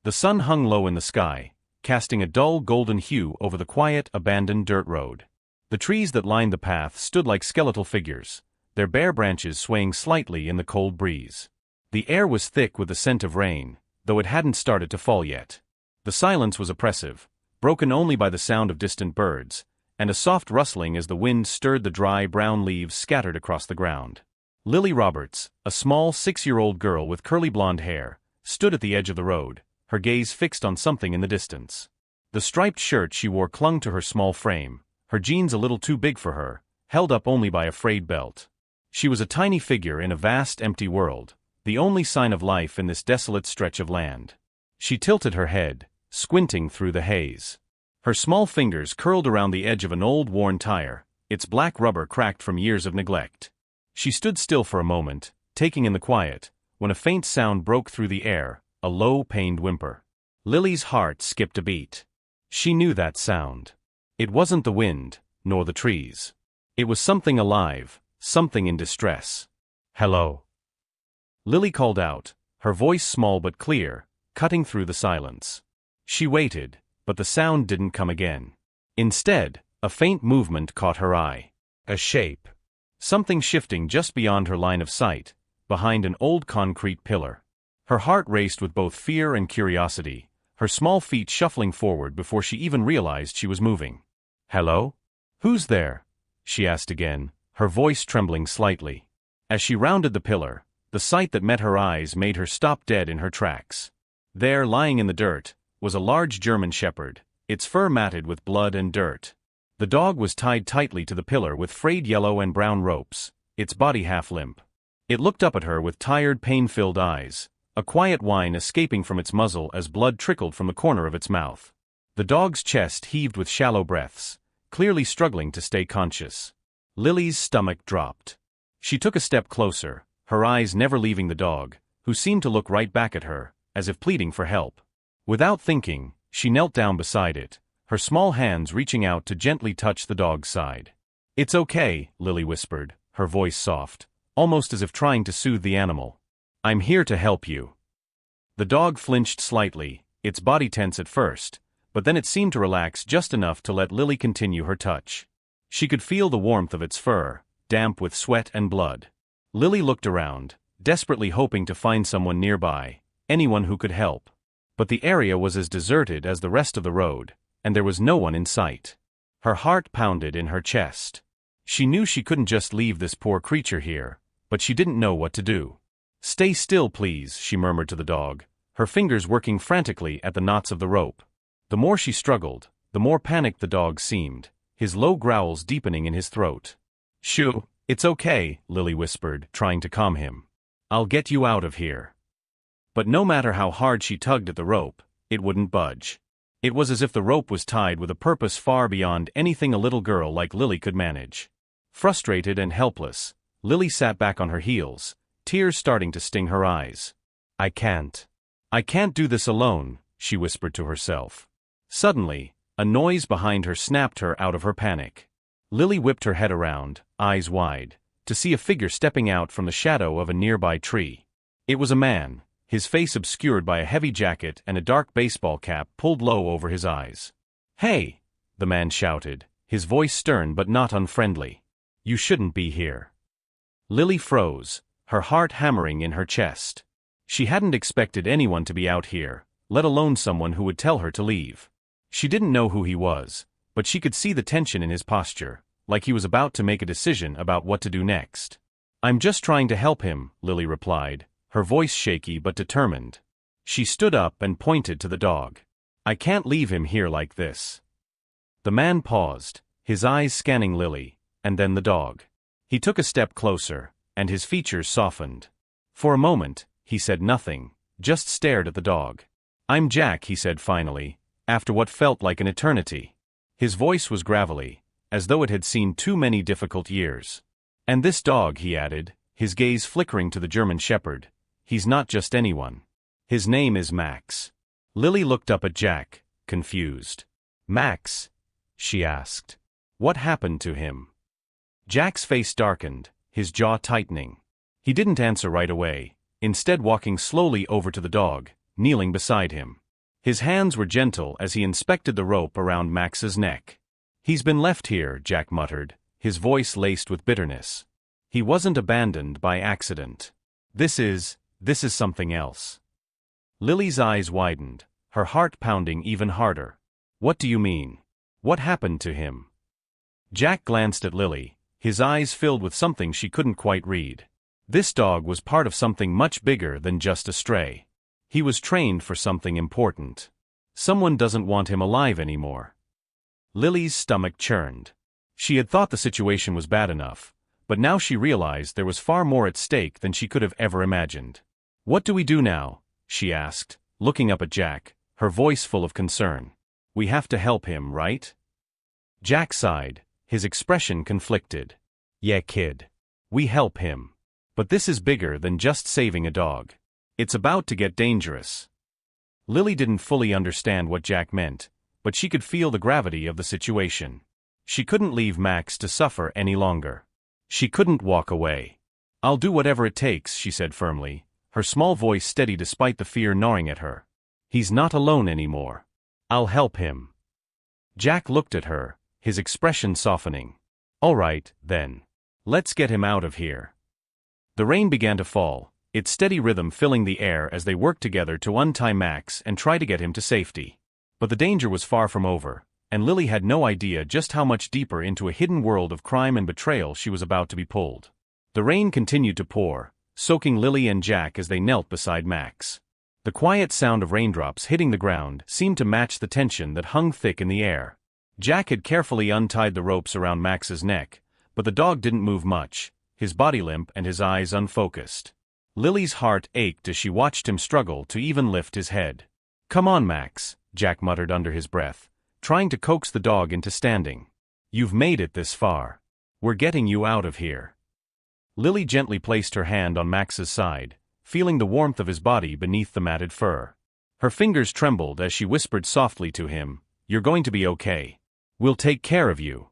The sun hung low in the sky, casting a dull golden hue over the quiet, abandoned dirt road. The trees that lined the path stood like skeletal figures, their bare branches swaying slightly in the cold breeze. The air was thick with the scent of rain, though it hadn't started to fall yet. The silence was oppressive, broken only by the sound of distant birds, and a soft rustling as the wind stirred the dry brown leaves scattered across the ground. Lily Roberts, a small 6-year-old girl with curly blonde hair, stood at the edge of the road, her gaze fixed on something in the distance. The striped shirt she wore clung to her small frame, her jeans a little too big for her, held up only by a frayed belt. She was a tiny figure in a vast empty world, the only sign of life in this desolate stretch of land. She tilted her head, squinting through the haze. Her small fingers curled around the edge of an old worn tire, its black rubber cracked from years of neglect. She stood still for a moment, taking in the quiet, when a faint sound broke through the air, a low, pained whimper. Lily's heart skipped a beat. She knew that sound. It wasn't the wind, nor the trees. It was something alive, something in distress. "Hello." Lily called out, her voice small but clear, cutting through the silence. She waited, but the sound didn't come again. Instead, a faint movement caught her eye. A shape. Something shifting just beyond her line of sight, behind an old concrete pillar. Her heart raced with both fear and curiosity, her small feet shuffling forward before she even realized she was moving. "Hello? Who's there?" she asked again, her voice trembling slightly. As she rounded the pillar, the sight that met her eyes made her stop dead in her tracks. There, lying in the dirt, was a large German shepherd, its fur matted with blood and dirt. The dog was tied tightly to the pillar with frayed yellow and brown ropes, its body half limp. It looked up at her with tired, pain-filled eyes, a quiet whine escaping from its muzzle as blood trickled from the corner of its mouth. The dog's chest heaved with shallow breaths, clearly struggling to stay conscious. Lily's stomach dropped. She took a step closer, her eyes never leaving the dog, who seemed to look right back at her, as if pleading for help. Without thinking, she knelt down beside it, her small hands reaching out to gently touch the dog's side. "It's okay," Lily whispered, her voice soft, almost as if trying to soothe the animal. "I'm here to help you." The dog flinched slightly, its body tense at first, but then it seemed to relax just enough to let Lily continue her touch. She could feel the warmth of its fur, damp with sweat and blood. Lily looked around, desperately hoping to find someone nearby, anyone who could help. But the area was as deserted as the rest of the road, and there was no one in sight. Her heart pounded in her chest. She knew she couldn't just leave this poor creature here, but she didn't know what to do. "Stay still, please," she murmured to the dog, her fingers working frantically at the knots of the rope. The more she struggled, the more panicked the dog seemed, his low growls deepening in his throat. "Shoo, it's okay," Lily whispered, trying to calm him. "I'll get you out of here." But no matter how hard she tugged at the rope, it wouldn't budge. It was as if the rope was tied with a purpose far beyond anything a little girl like Lily could manage. Frustrated and helpless, Lily sat back on her heels, tears starting to sting her eyes. I can't do this alone," she whispered to herself. Suddenly, a noise behind her snapped her out of her panic. Lily whipped her head around, eyes wide, to see a figure stepping out from the shadow of a nearby tree. It was a man, his face obscured by a heavy jacket and a dark baseball cap pulled low over his eyes. "Hey!" the man shouted, his voice stern but not unfriendly. "You shouldn't be here." Lily froze, her heart hammering in her chest. She hadn't expected anyone to be out here, let alone someone who would tell her to leave. She didn't know who he was, but she could see the tension in his posture, like he was about to make a decision about what to do next. "I'm just trying to help him," Lily replied, her voice shaky but determined. She stood up and pointed to the dog. "I can't leave him here like this." The man paused, his eyes scanning Lily, and then the dog. He took a step closer, and his features softened. For a moment, he said nothing, just stared at the dog. "I'm Jack," he said finally, after what felt like an eternity. His voice was gravelly, as though it had seen too many difficult years. "And this dog," he added, his gaze flickering to the German shepherd, "he's not just anyone. His name is Max." Lily looked up at Jack, confused. "Max?" she asked. "What happened to him?" Jack's face darkened, his jaw tightening. He didn't answer right away, instead walking slowly over to the dog, kneeling beside him. His hands were gentle as he inspected the rope around Max's neck. "He's been left here," Jack muttered, his voice laced with bitterness. "He wasn't abandoned by accident. This is something else." Lily's eyes widened, her heart pounding even harder. "What do you mean? What happened to him?" Jack glanced at Lily, his eyes filled with something she couldn't quite read. This dog was part of something much bigger than just a stray. He was trained for something important. Someone doesn't want him alive anymore. Lily's stomach churned. She had thought the situation was bad enough, but now she realized there was far more at stake than she could have ever imagined. "What do we do now?" she asked, looking up at Jack, her voice full of concern. "We have to help him, right?" Jack sighed, his expression conflicted. "Yeah, kid. We help him. But this is bigger than just saving a dog. It's about to get dangerous." Lily didn't fully understand what Jack meant, but she could feel the gravity of the situation. She couldn't leave Max to suffer any longer. She couldn't walk away. "I'll do whatever it takes," she said firmly, her small voice steady despite the fear gnawing at her. "He's not alone anymore. I'll help him." Jack looked at her, his expression softening. "All right, then. Let's get him out of here." The rain began to fall, its steady rhythm filling the air as they worked together to untie Max and try to get him to safety. But the danger was far from over, and Lily had no idea just how much deeper into a hidden world of crime and betrayal she was about to be pulled. The rain continued to pour, soaking Lily and Jack as they knelt beside Max. The quiet sound of raindrops hitting the ground seemed to match the tension that hung thick in the air. Jack had carefully untied the ropes around Max's neck, but the dog didn't move much, his body limp and his eyes unfocused. Lily's heart ached as she watched him struggle to even lift his head. "Come on, Max," Jack muttered under his breath, trying to coax the dog into standing. "You've made it this far. We're getting you out of here." Lily gently placed her hand on Max's side, feeling the warmth of his body beneath the matted fur. Her fingers trembled as she whispered softly to him, "You're going to be okay. We'll take care of you."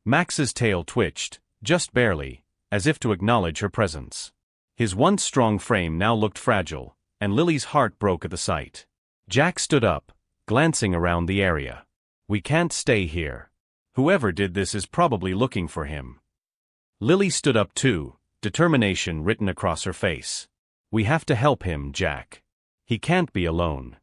Max's tail twitched, just barely, as if to acknowledge her presence. His once strong frame now looked fragile, and Lily's heart broke at the sight. Jack stood up, glancing around the area. "We can't stay here. Whoever did this is probably looking for him." Lily stood up too, determination written across her face. "We have to help him, Jack. He can't be alone."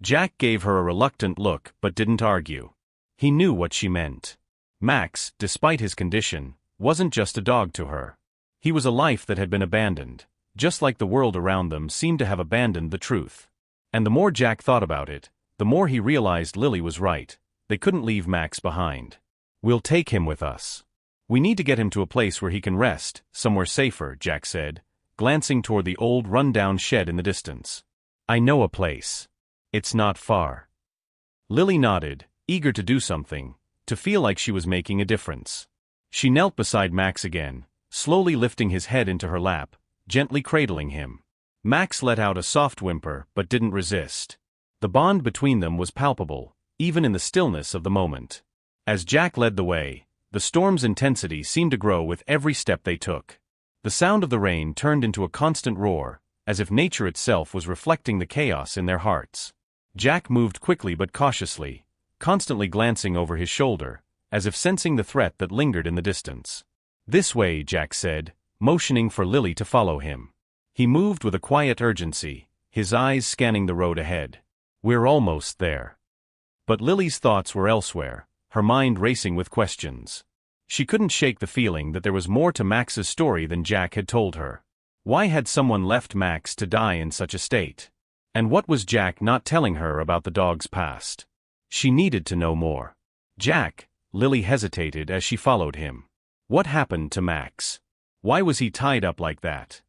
Jack gave her a reluctant look but didn't argue. He knew what she meant. Max, despite his condition, wasn't just a dog to her. He was a life that had been abandoned, just like the world around them seemed to have abandoned the truth. And the more Jack thought about it, the more he realized Lily was right. They couldn't leave Max behind. "We'll take him with us. We need to get him to a place where he can rest, somewhere safer," Jack said, glancing toward the old run-down shed in the distance. "I know a place. It's not far." Lily nodded, eager to do something, to feel like she was making a difference. She knelt beside Max again, slowly lifting his head into her lap, gently cradling him. Max let out a soft whimper but didn't resist. The bond between them was palpable, even in the stillness of the moment. As Jack led the way, the storm's intensity seemed to grow with every step they took. The sound of the rain turned into a constant roar, as if nature itself was reflecting the chaos in their hearts. Jack moved quickly but cautiously, constantly glancing over his shoulder, as if sensing the threat that lingered in the distance. "This way," Jack said, motioning for Lily to follow him. He moved with a quiet urgency, his eyes scanning the road ahead. "We're almost there." But Lily's thoughts were elsewhere, her mind racing with questions. She couldn't shake the feeling that there was more to Max's story than Jack had told her. Why had someone left Max to die in such a state? And what was Jack not telling her about the dog's past? She needed to know more. "Jack," Lily hesitated as she followed him. "What happened to Max? Why was he tied up like that?"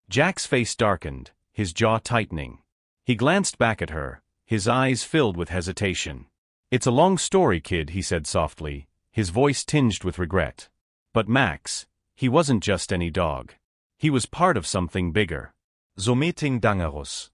Jack's face darkened, his jaw tightening. He glanced back at her, his eyes filled with hesitation. "It's a long story, kid," he said softly, his voice tinged with regret. "But Max, he wasn't just any dog. He was part of something bigger." "Zometing dangerous."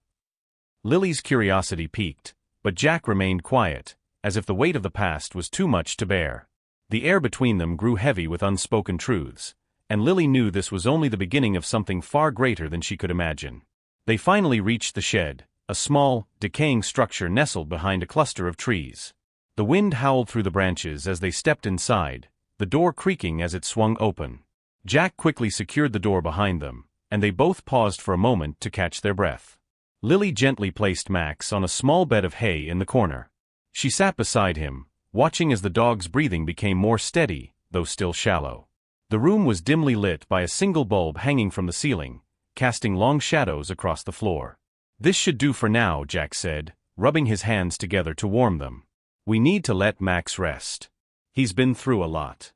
Lily's curiosity piqued, but Jack remained quiet, as if the weight of the past was too much to bear. The air between them grew heavy with unspoken truths, and Lily knew this was only the beginning of something far greater than she could imagine. They finally reached the shed, a small, decaying structure nestled behind a cluster of trees. The wind howled through the branches as they stepped inside, the door creaking as it swung open. Jack quickly secured the door behind them, and they both paused for a moment to catch their breath. Lily gently placed Max on a small bed of hay in the corner. She sat beside him, watching as the dog's breathing became more steady, though still shallow. The room was dimly lit by a single bulb hanging from the ceiling, casting long shadows across the floor. "This should do for now," Jack said, rubbing his hands together to warm them. "We need to let Max rest. He's been through a lot."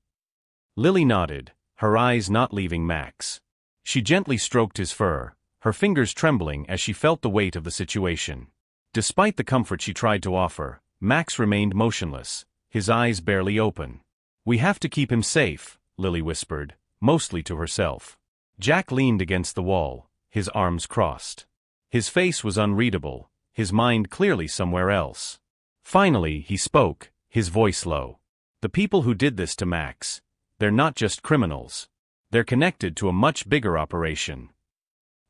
Lily nodded, her eyes not leaving Max. She gently stroked his fur, her fingers trembling as she felt the weight of the situation. Despite the comfort she tried to offer, Max remained motionless, his eyes barely open. "We have to keep him safe," Lily whispered, mostly to herself. Jack leaned against the wall, his arms crossed. His face was unreadable, his mind clearly somewhere else. Finally, he spoke, his voice low. "The people who did this to Max, they're not just criminals. They're connected to a much bigger operation."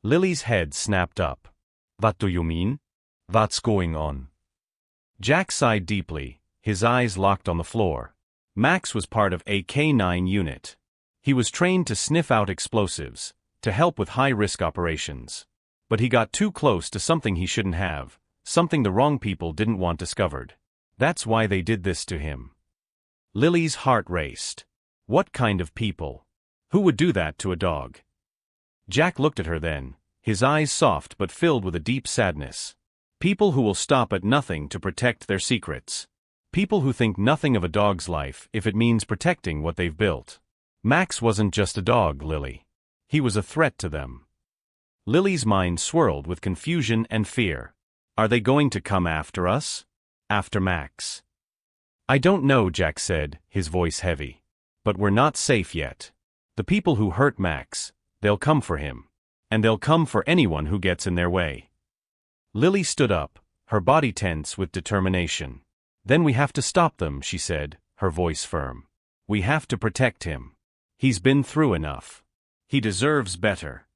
Lily's head snapped up. "What do you mean? What's going on?" Jack sighed deeply, his eyes locked on the floor. Max was part of a K-9 unit. He was trained to sniff out explosives, to help with high-risk operations. But he got too close to something he shouldn't have, something the wrong people didn't want discovered. That's why they did this to him. Lily's heart raced. What kind of people? Who would do that to a dog? Jack looked at her then, his eyes soft but filled with a deep sadness. People who will stop at nothing to protect their secrets. People who think nothing of a dog's life if it means protecting what they've built. Max wasn't just a dog, Lily. He was a threat to them. Lily's mind swirled with confusion and fear. Are they going to come after us? After Max? "I don't know," Jack said, his voice heavy. "But we're not safe yet. The people who hurt Max, they'll come for him. And they'll come for anyone who gets in their way." Lily stood up, her body tense with determination. "Then we have to stop them," she said, her voice firm. "We have to protect him. He's been through enough. He deserves better."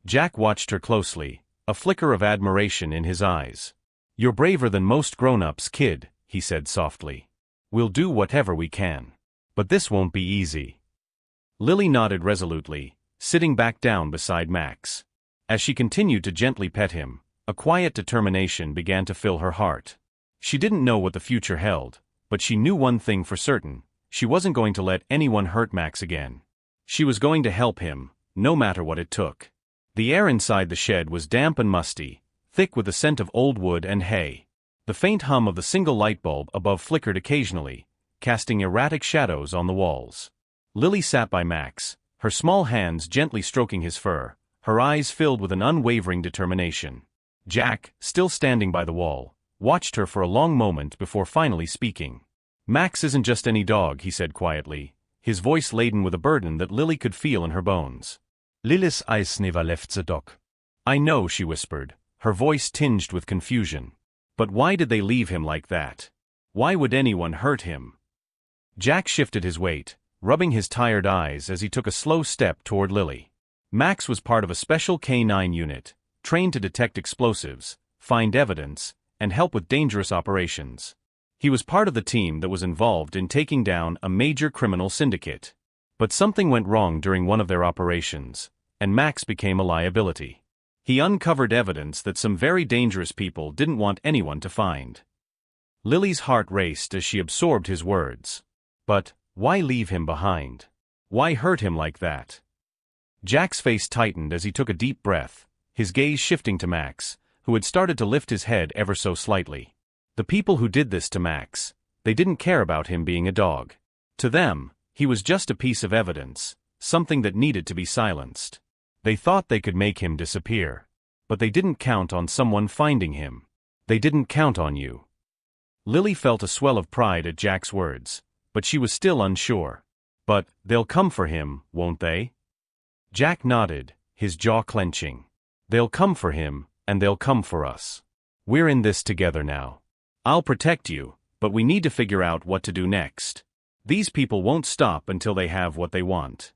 Jack watched her closely, a flicker of admiration in his eyes. "You're braver than most grown-ups, kid," he said softly. "We'll do whatever we can. But this won't be easy." Lily nodded resolutely, sitting back down beside Max. As she continued to gently pet him, a quiet determination began to fill her heart. She didn't know what the future held, but she knew one thing for certain: she wasn't going to let anyone hurt Max again. She was going to help him, no matter what it took. The air inside the shed was damp and musty, thick with the scent of old wood and hay. The faint hum of the single light bulb above flickered occasionally, casting erratic shadows on the walls. Lily sat by Max, her small hands gently stroking his fur, her eyes filled with an unwavering determination. Jack, still standing by the wall, watched her for a long moment before finally speaking. "Max isn't just any dog," he said quietly, his voice laden with a burden that Lily could feel in her bones. "Lilis Eis never left the dog." "I know," she whispered, her voice tinged with confusion. "But why did they leave him like that? Why would anyone hurt him?" Jack shifted his weight, rubbing his tired eyes as he took a slow step toward Lily. Max was part of a special K-9 unit, trained to detect explosives, find evidence, and help with dangerous operations. He was part of the team that was involved in taking down a major criminal syndicate. But something went wrong during one of their operations, and Max became a liability. He uncovered evidence that some very dangerous people didn't want anyone to find. Lily's heart raced as she absorbed his words. But why leave him behind? Why hurt him like that? Jack's face tightened as he took a deep breath, his gaze shifting to Max, who had started to lift his head ever so slightly. The people who did this to Max, they didn't care about him being a dog. To them, he was just a piece of evidence, something that needed to be silenced. They thought they could make him disappear. But they didn't count on someone finding him. They didn't count on you. Lily felt a swell of pride at Jack's words, but she was still unsure. "But they'll come for him, won't they?" Jack nodded, his jaw clenching. "They'll come for him, and they'll come for us. We're in this together now. I'll protect you, but we need to figure out what to do next. These people won't stop until they have what they want."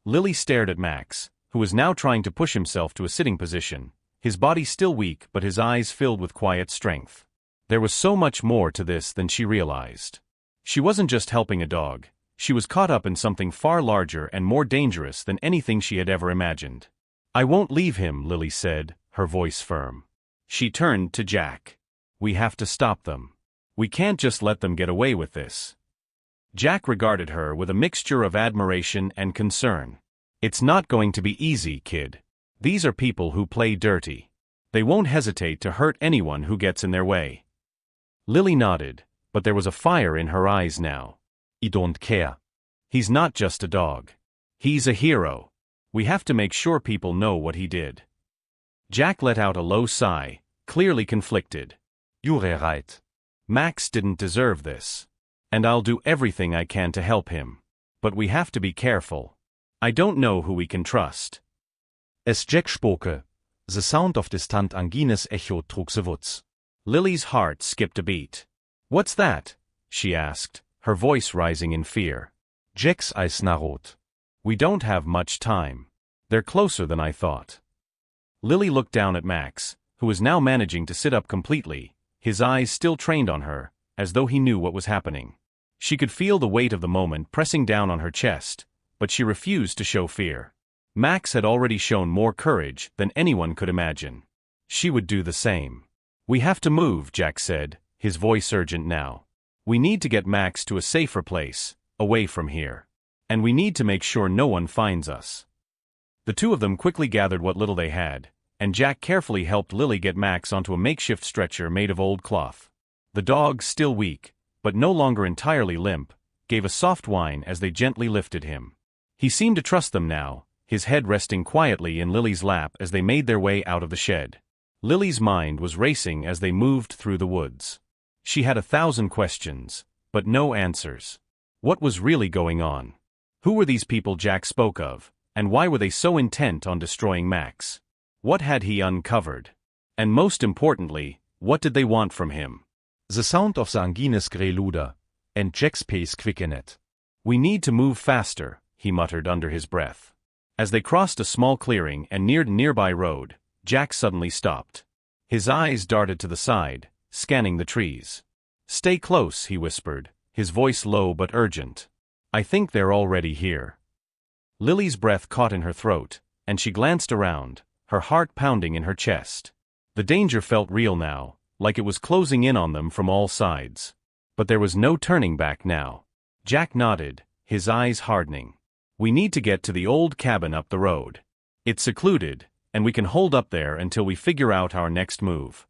Lily stared at Max, who was now trying to push himself to a sitting position, his body still weak but his eyes filled with quiet strength. There was so much more to this than she realized. She wasn't just helping a dog, she was caught up in something far larger and more dangerous than anything she had ever imagined. "I won't leave him," Lily said, her voice firm. She turned to Jack. "We have to stop them. We can't just let them get away with this." Jack regarded her with a mixture of admiration and concern. "It's not going to be easy, kid. These are people who play dirty. They won't hesitate to hurt anyone who gets in their way." Lily nodded, but there was a fire in her eyes now. "I don't care. He's not just a dog. He's a hero. We have to make sure people know what he did." Jack let out a low sigh, clearly conflicted. "You're right. Max didn't deserve this. And I'll do everything I can to help him. But we have to be careful. I don't know who we can trust." As Jack spoke, the sound of distant angines echo through the woods. Lily's heart skipped a beat. "What's that?" she asked, her voice rising in fear. Jack's eyes narrowed. "We don't have much time. They're closer than I thought." Lily looked down at Max, who was now managing to sit up completely, his eyes still trained on her, as though he knew what was happening. She could feel the weight of the moment pressing down on her chest, but she refused to show fear. Max had already shown more courage than anyone could imagine. She would do the same. "We have to move," Jack said, his voice urgent now. "We need to get Max to a safer place, away from here. And we need to make sure no one finds us." The two of them quickly gathered what little they had, and Jack carefully helped Lily get Max onto a makeshift stretcher made of old cloth. The dog, still weak, but no longer entirely limp, gave a soft whine as they gently lifted him. He seemed to trust them now, his head resting quietly in Lily's lap as they made their way out of the shed. Lily's mind was racing as they moved through the woods. She had 1,000 questions, but no answers. What was really going on? Who were these people Jack spoke of, and why were they so intent on destroying Max? What had he uncovered? And most importantly, what did they want from him? The sound of the angines grew louder, and Jack's pace quickened. "We need to move faster," he muttered under his breath. As they crossed a small clearing and neared a nearby road, Jack suddenly stopped. His eyes darted to the side, scanning the trees. "Stay close," he whispered, his voice low but urgent. "I think they're already here." Lily's breath caught in her throat, and she glanced around, her heart pounding in her chest. The danger felt real now, like it was closing in on them from all sides. But there was no turning back now. Jack nodded, his eyes hardening. "We need to get to the old cabin up the road. It's secluded, and we can hold up there until we figure out our next move."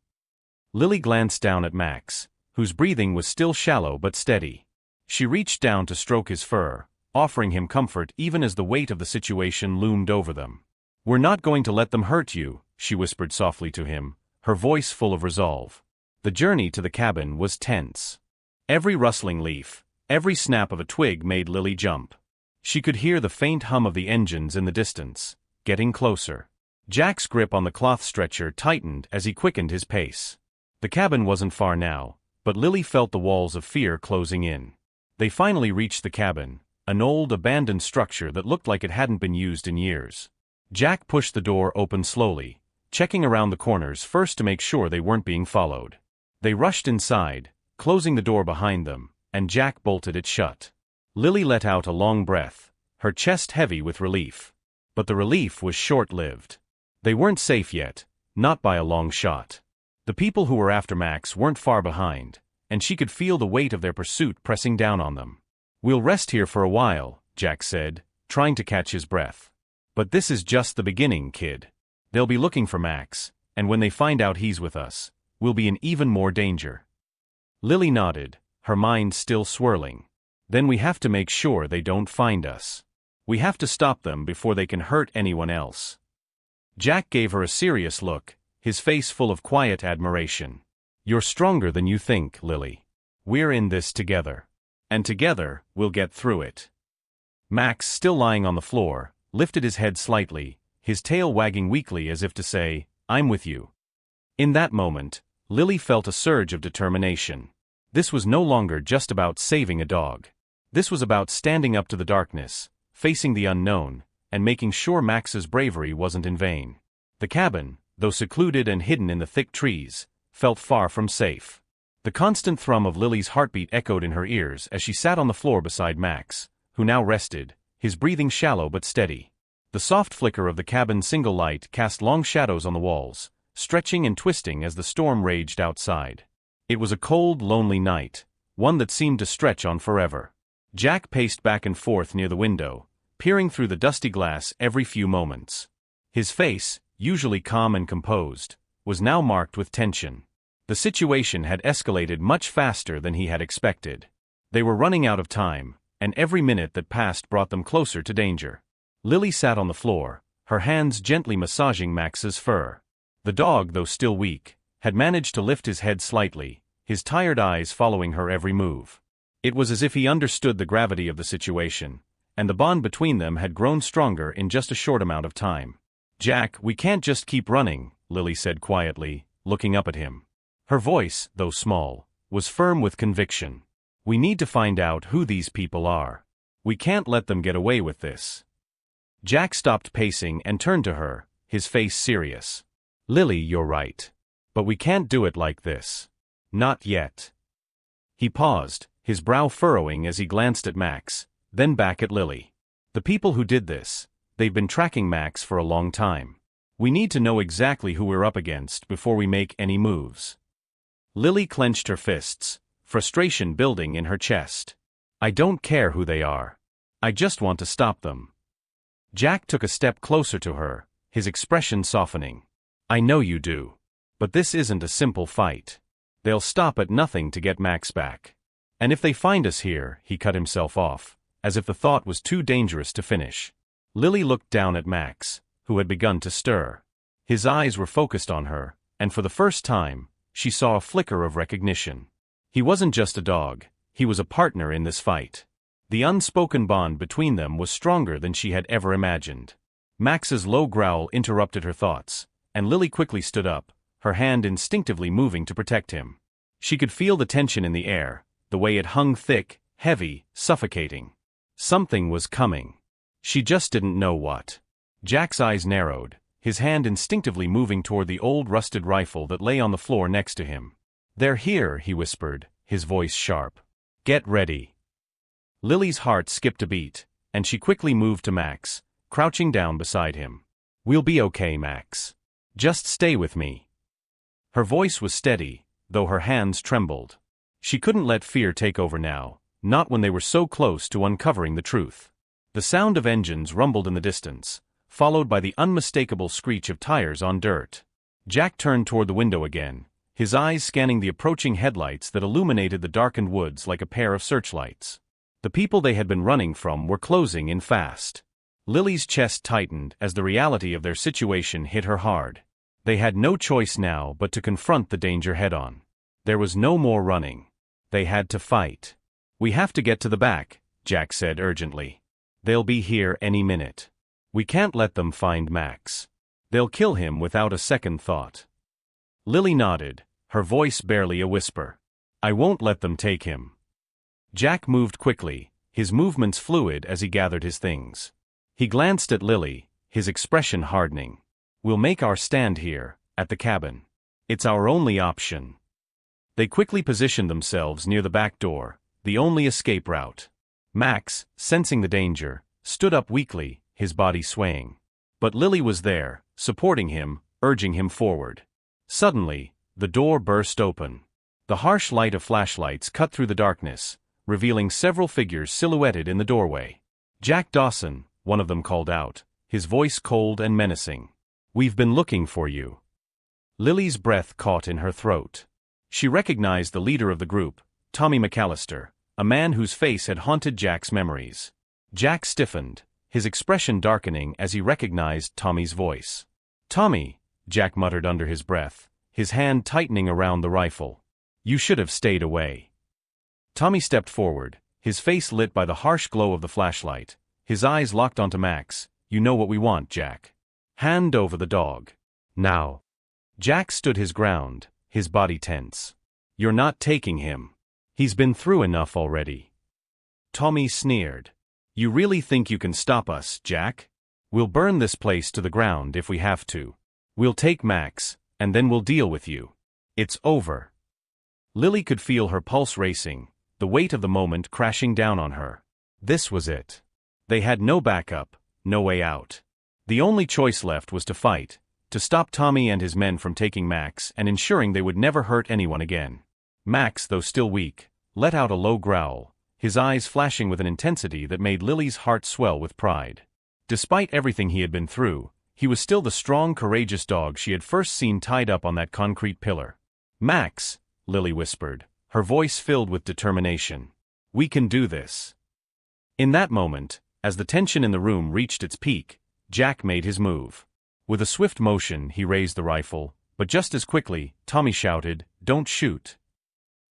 Lily glanced down at Max, whose breathing was still shallow but steady. She reached down to stroke his fur, offering him comfort even as the weight of the situation loomed over them. "We're not going to let them hurt you," she whispered softly to him, her voice full of resolve. The journey to the cabin was tense. Every rustling leaf, every snap of a twig made Lily jump. She could hear the faint hum of the engines in the distance, getting closer. Jack's grip on the cloth stretcher tightened as he quickened his pace. The cabin wasn't far now, but Lily felt the walls of fear closing in. They finally reached the cabin, an old abandoned structure that looked like it hadn't been used in years. Jack pushed the door open slowly, checking around the corners first to make sure they weren't being followed. They rushed inside, closing the door behind them, and Jack bolted it shut. Lily let out a long breath, her chest heavy with relief. But the relief was short-lived. They weren't safe yet, not by a long shot. The people who were after Max weren't far behind, and she could feel the weight of their pursuit pressing down on them. "We'll rest here for a while," Jack said, trying to catch his breath. "But this is just the beginning, kid. They'll be looking for Max, and when they find out he's with us, we'll be in even more danger." Lily nodded, her mind still swirling. "Then we have to make sure they don't find us. We have to stop them before they can hurt anyone else." Jack gave her a serious look, his face full of quiet admiration. "You're stronger than you think, Lily. We're in this together. And together, we'll get through it." Max, still lying on the floor, lifted his head slightly, his tail wagging weakly as if to say, "I'm with you." In that moment, Lily felt a surge of determination. This was no longer just about saving a dog. This was about standing up to the darkness, facing the unknown, and making sure Max's bravery wasn't in vain. The cabin, though secluded and hidden in the thick trees, felt far from safe. The constant thrum of Lily's heartbeat echoed in her ears as she sat on the floor beside Max, who now rested, his breathing shallow but steady. The soft flicker of the cabin's single light cast long shadows on the walls, stretching and twisting as the storm raged outside. It was a cold, lonely night, one that seemed to stretch on forever. Jack paced back and forth near the window, peering through the dusty glass every few moments. His face, usually calm and composed, was now marked with tension. The situation had escalated much faster than he had expected. They were running out of time, and every minute that passed brought them closer to danger. Lily sat on the floor, her hands gently massaging Max's fur. The dog, though still weak, had managed to lift his head slightly, his tired eyes following her every move. It was as if he understood the gravity of the situation, and the bond between them had grown stronger in just a short amount of time. "Jack, we can't just keep running," Lily said quietly, looking up at him. Her voice, though small, was firm with conviction. "We need to find out who these people are. We can't let them get away with this." Jack stopped pacing and turned to her, his face serious. "Lily, you're right. But we can't do it like this. Not yet." He paused, his brow furrowing as he glanced at Max, then back at Lily. "The people who did this, they've been tracking Max for a long time. We need to know exactly who we're up against before we make any moves." Lily clenched her fists, frustration building in her chest. "I don't care who they are. I just want to stop them." Jack took a step closer to her, his expression softening. "I know you do. But this isn't a simple fight. They'll stop at nothing to get Max back. And if they find us here," he cut himself off, as if the thought was too dangerous to finish. Lily looked down at Max, who had begun to stir. His eyes were focused on her, and for the first time, she saw a flicker of recognition. He wasn't just a dog, he was a partner in this fight. The unspoken bond between them was stronger than she had ever imagined. Max's low growl interrupted her thoughts, and Lily quickly stood up, her hand instinctively moving to protect him. She could feel the tension in the air, the way it hung thick, heavy, suffocating. Something was coming. She just didn't know what. Jack's eyes narrowed, his hand instinctively moving toward the old rusted rifle that lay on the floor next to him. "They're here," he whispered, his voice sharp. "Get ready." Lily's heart skipped a beat, and she quickly moved to Max, crouching down beside him. "We'll be okay, Max. Just stay with me." Her voice was steady, though her hands trembled. She couldn't let fear take over now, not when they were so close to uncovering the truth. The sound of engines rumbled in the distance, followed by the unmistakable screech of tires on dirt. Jack turned toward the window again, his eyes scanning the approaching headlights that illuminated the darkened woods like a pair of searchlights. The people they had been running from were closing in fast. Lily's chest tightened as the reality of their situation hit her hard. They had no choice now but to confront the danger head-on. There was no more running. They had to fight. "We have to get to the back," Jack said urgently. "They'll be here any minute. We can't let them find Max. They'll kill him without a second thought." Lily nodded, her voice barely a whisper. "I won't let them take him." Jack moved quickly, his movements fluid as he gathered his things. He glanced at Lily, his expression hardening. "We'll make our stand here, at the cabin. It's our only option." They quickly positioned themselves near the back door, the only escape route. Max, sensing the danger, stood up weakly, his body swaying. But Lily was there, supporting him, urging him forward. Suddenly, the door burst open. The harsh light of flashlights cut through the darkness, revealing several figures silhouetted in the doorway. "Jack Dawson," one of them called out, his voice cold and menacing. "We've been looking for you." Lily's breath caught in her throat. She recognized the leader of the group, Tommy McAllister, a man whose face had haunted Jack's memories. Jack stiffened, his expression darkening as he recognized Tommy's voice. "Tommy," Jack muttered under his breath, his hand tightening around the rifle. "You should have stayed away." Tommy stepped forward, his face lit by the harsh glow of the flashlight, his eyes locked onto Max. "You know what we want, Jack. Hand over the dog. Now." Jack stood his ground, his body tense. "You're not taking him. He's been through enough already." Tommy sneered. "You really think you can stop us, Jack? We'll burn this place to the ground if we have to." We'll take Max, and then we'll deal with you. It's over. Lily could feel her pulse racing, the weight of the moment crashing down on her. This was it. They had no backup, no way out. The only choice left was to fight, to stop Tommy and his men from taking Max and ensuring they would never hurt anyone again. Max, though still weak, let out a low growl, his eyes flashing with an intensity that made Lily's heart swell with pride. Despite everything he had been through, he was still the strong, courageous dog she had first seen tied up on that concrete pillar. Max, Lily whispered, her voice filled with determination. We can do this. In that moment, as the tension in the room reached its peak, Jack made his move. With a swift motion, he raised the rifle, but just as quickly, Tommy shouted, "Don't shoot."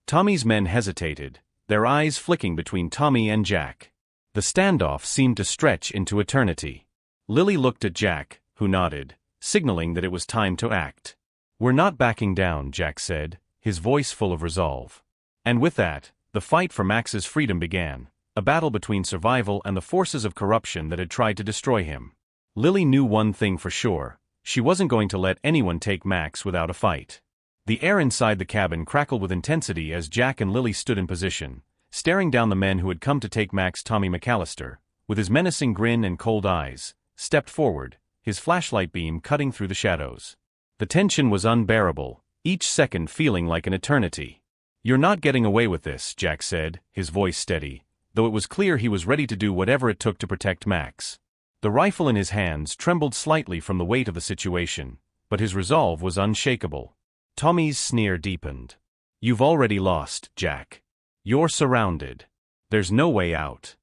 Tommy's men hesitated, their eyes flicking between Tommy and Jack. The standoff seemed to stretch into eternity. Lily looked at Jack, who nodded, signaling that it was time to act. "We're not backing down," Jack said, his voice full of resolve. And with that, the fight for Max's freedom began, a battle between survival and the forces of corruption that had tried to destroy him. Lily knew one thing for sure: she wasn't going to let anyone take Max without a fight. The air inside the cabin crackled with intensity as Jack and Lily stood in position, staring down the men who had come to take Max. Tommy McAllister, with his menacing grin and cold eyes, stepped forward, his flashlight beam cutting through the shadows. The tension was unbearable, each second feeling like an eternity. "You're not getting away with this," Jack said, his voice steady, though it was clear he was ready to do whatever it took to protect Max. The rifle in his hands trembled slightly from the weight of the situation, but his resolve was unshakable. Tommy's sneer deepened. "You've already lost, Jack. You're surrounded. There's no way out."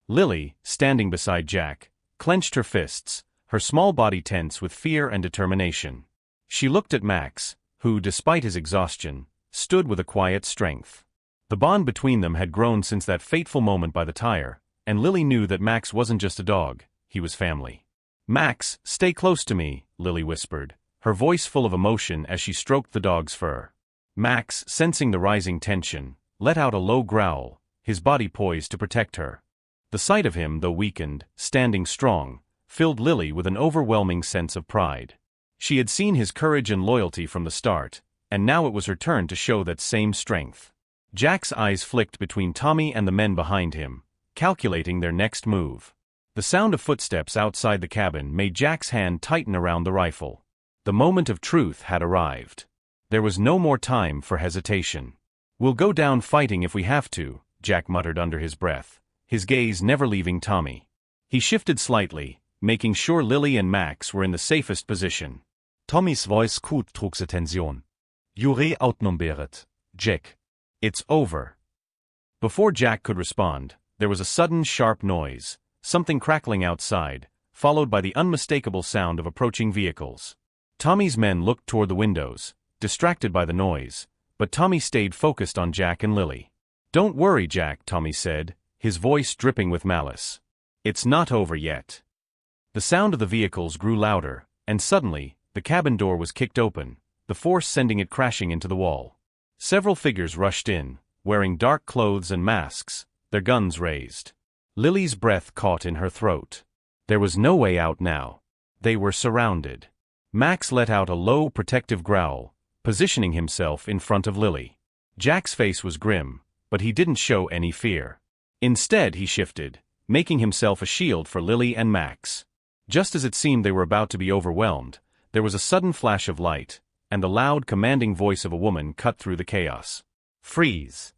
Lily, standing beside Jack, clenched her fists, her small body tense with fear and determination. She looked at Max, who, despite his exhaustion, stood with a quiet strength. The bond between them had grown since that fateful moment by the tire, and Lily knew that Max wasn't just a dog, he was family. "Max, stay close to me," Lily whispered, her voice full of emotion as she stroked the dog's fur. Max, sensing the rising tension, let out a low growl, his body poised to protect her. The sight of him, though weakened, standing strong, filled Lily with an overwhelming sense of pride. She had seen his courage and loyalty from the start, and now it was her turn to show that same strength. Jack's eyes flicked between Tommy and the men behind him, calculating their next move. The sound of footsteps outside the cabin made Jack's hand tighten around the rifle. The moment of truth had arrived. There was no more time for hesitation. "We'll go down fighting if we have to," Jack muttered under his breath, his gaze never leaving Tommy. He shifted slightly, making sure Lily and Max were in the safest position. Tommys voice kut trug se tension. Jure outnumberet, Jack. "It's over." Before Jack could respond, there was a sudden sharp noise, something crackling outside, followed by the unmistakable sound of approaching vehicles. Tommy's men looked toward the windows, distracted by the noise, but Tommy stayed focused on Jack and Lily. "Don't worry, Jack," Tommy said, his voice dripping with malice. "It's not over yet." The sound of the vehicles grew louder, and suddenly, the cabin door was kicked open, the force sending it crashing into the wall. Several figures rushed in, wearing dark clothes and masks, their guns raised. Lily's breath caught in her throat. There was no way out now. They were surrounded. Max let out a low, protective growl, positioning himself in front of Lily. Jack's face was grim, but he didn't show any fear. Instead, he shifted, making himself a shield for Lily and Max. Just as it seemed they were about to be overwhelmed, there was a sudden flash of light, and the loud, commanding voice of a woman cut through the chaos. "Freeze!"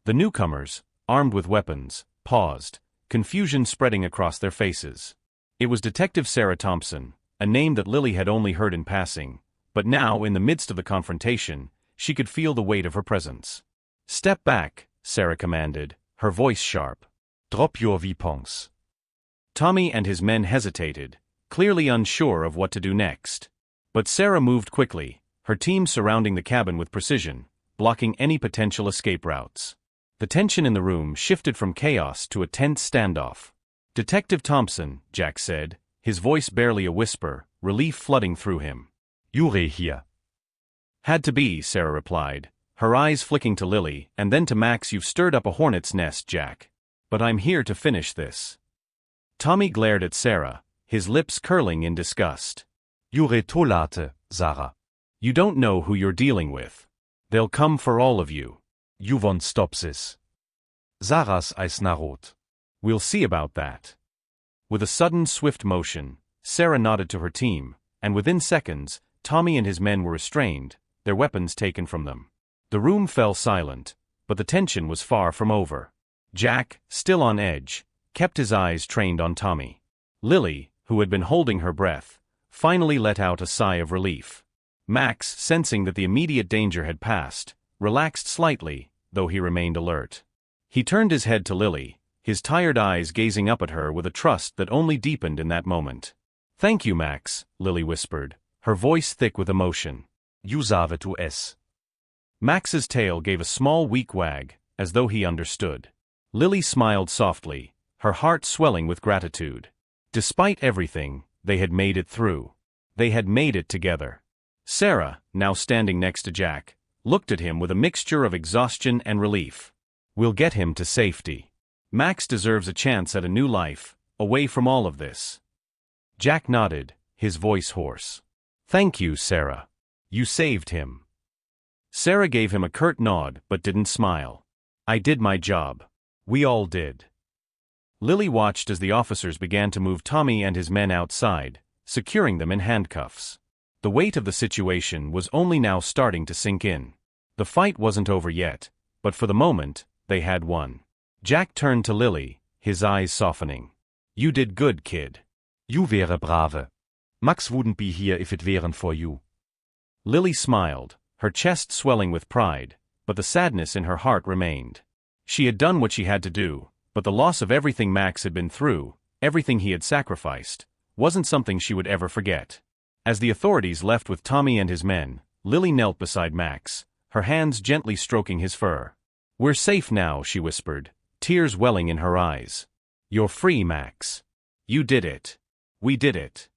The newcomers, armed with weapons, paused, confusion spreading across their faces. It was Detective Sarah Thompson, a name that Lily had only heard in passing, but now, in the midst of the confrontation, she could feel the weight of her presence. "Step back," Sarah commanded, her voice sharp. Drop your weapons. Tommy and his men hesitated, clearly unsure of what to do next. But Sarah moved quickly, her team surrounding the cabin with precision, blocking any potential escape routes. The tension in the room shifted from chaos to a tense standoff. "Detective Thompson," Jack said, his voice barely a whisper, relief flooding through him. "Jure here." "Had to be," Sarah replied, her eyes flicking to Lily and then to Max. "You've stirred up a hornet's nest, Jack. But I'm here to finish this." Tommy glared at Sarah, his lips curling in disgust. Jure tolate, Sarah. You don't know who you're dealing with. They'll come for all of you. You won't stop this. Sarah's eyes narrowed. We'll see about that. With a sudden, swift motion, Sarah nodded to her team, and within seconds, Tommy and his men were restrained, their weapons taken from them. The room fell silent, but the tension was far from over. Jack, still on edge, kept his eyes trained on Tommy. Lily, who had been holding her breath, finally let out a sigh of relief. Max, sensing that the immediate danger had passed, relaxed slightly, though he remained alert. He turned his head to Lily, his tired eyes gazing up at her with a trust that only deepened in that moment. "Thank you, Max," Lily whispered, her voice thick with emotion. You save to es. Max's tail gave a small weak wag, as though he understood. Lily smiled softly, her heart swelling with gratitude. Despite everything, they had made it through. They had made it together. Sarah, now standing next to Jack, looked at him with a mixture of exhaustion and relief. "We'll get him to safety. Max deserves a chance at a new life, away from all of this." Jack nodded, his voice hoarse. "Thank you, Sarah. You saved him." Sarah gave him a curt nod but didn't smile. "I did my job. We all did." Lily watched as the officers began to move Tommy and his men outside, securing them in handcuffs. The weight of the situation was only now starting to sink in. The fight wasn't over yet, but for the moment, they had won. Jack turned to Lily, his eyes softening. "You did good, kid." You wäre brave. Max wouldn't be here if it weren't for you. Lily smiled, her chest swelling with pride, but the sadness in her heart remained. She had done what she had to do, but the loss of everything Max had been through, everything he had sacrificed, wasn't something she would ever forget. As the authorities left with Tommy and his men, Lily knelt beside Max, her hands gently stroking his fur. "We're safe now," she whispered, tears welling in her eyes. "You're free, Max. You did it. We did it."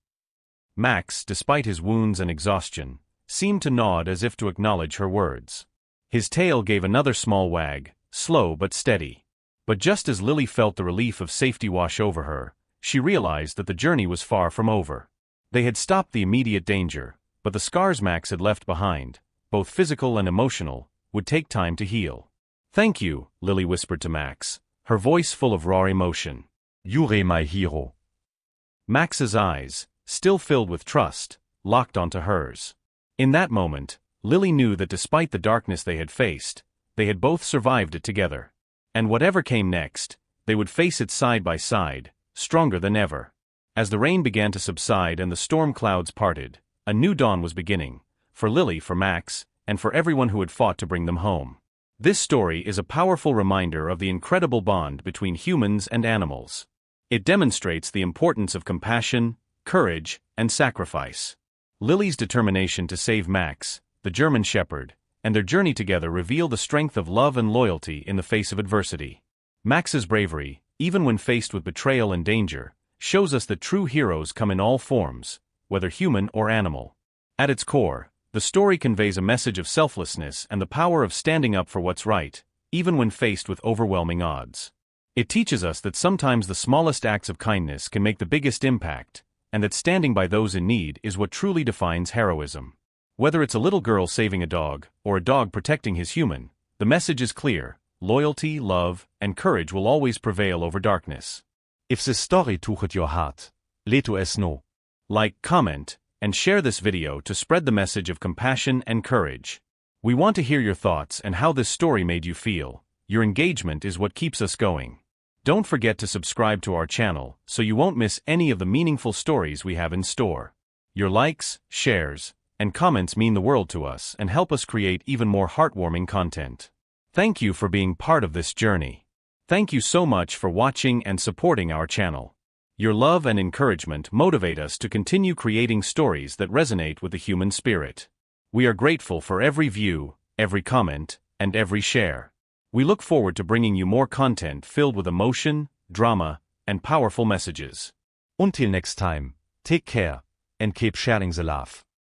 Max, despite his wounds and exhaustion, seemed to nod as if to acknowledge her words. His tail gave another small wag, slow but steady. But just as Lily felt the relief of safety wash over her, she realized that the journey was far from over. They had stopped the immediate danger, but the scars Max had left behind, both physical and emotional, would take time to heal. "Thank you," Lily whispered to Max, her voice full of raw emotion. You're my hero. Max's eyes, still filled with trust, locked onto hers. In that moment, Lily knew that despite the darkness they had faced, they had both survived it together. And whatever came next, they would face it side by side, stronger than ever. As the rain began to subside and the storm clouds parted, a new dawn was beginning, for Lily, for Max, and for everyone who had fought to bring them home. This story is a powerful reminder of the incredible bond between humans and animals. It demonstrates the importance of compassion, courage, and sacrifice. Lily's determination to save Max, the German Shepherd, and their journey together reveal the strength of love and loyalty in the face of adversity. Max's bravery, even when faced with betrayal and danger, shows us that true heroes come in all forms, whether human or animal. At its core, the story conveys a message of selflessness and the power of standing up for what's right, even when faced with overwhelming odds. It teaches us that sometimes the smallest acts of kindness can make the biggest impact, and that standing by those in need is what truly defines heroism. Whether it's a little girl saving a dog, or a dog protecting his human, the message is clear: loyalty, love, and courage will always prevail over darkness. If this story touched your heart, let us know. Like, comment, and share this video to spread the message of compassion and courage. We want to hear your thoughts and how this story made you feel. Your engagement is what keeps us going. Don't forget to subscribe to our channel so you won't miss any of the meaningful stories we have in store. Your likes, shares, and comments mean the world to us and help us create even more heartwarming content. Thank you for being part of this journey. Thank you so much for watching and supporting our channel. Your love and encouragement motivate us to continue creating stories that resonate with the human spirit. We are grateful for every view, every comment, and every share. We look forward to bringing you more content filled with emotion, drama, and powerful messages. Until next time, take care, and keep sharing the love.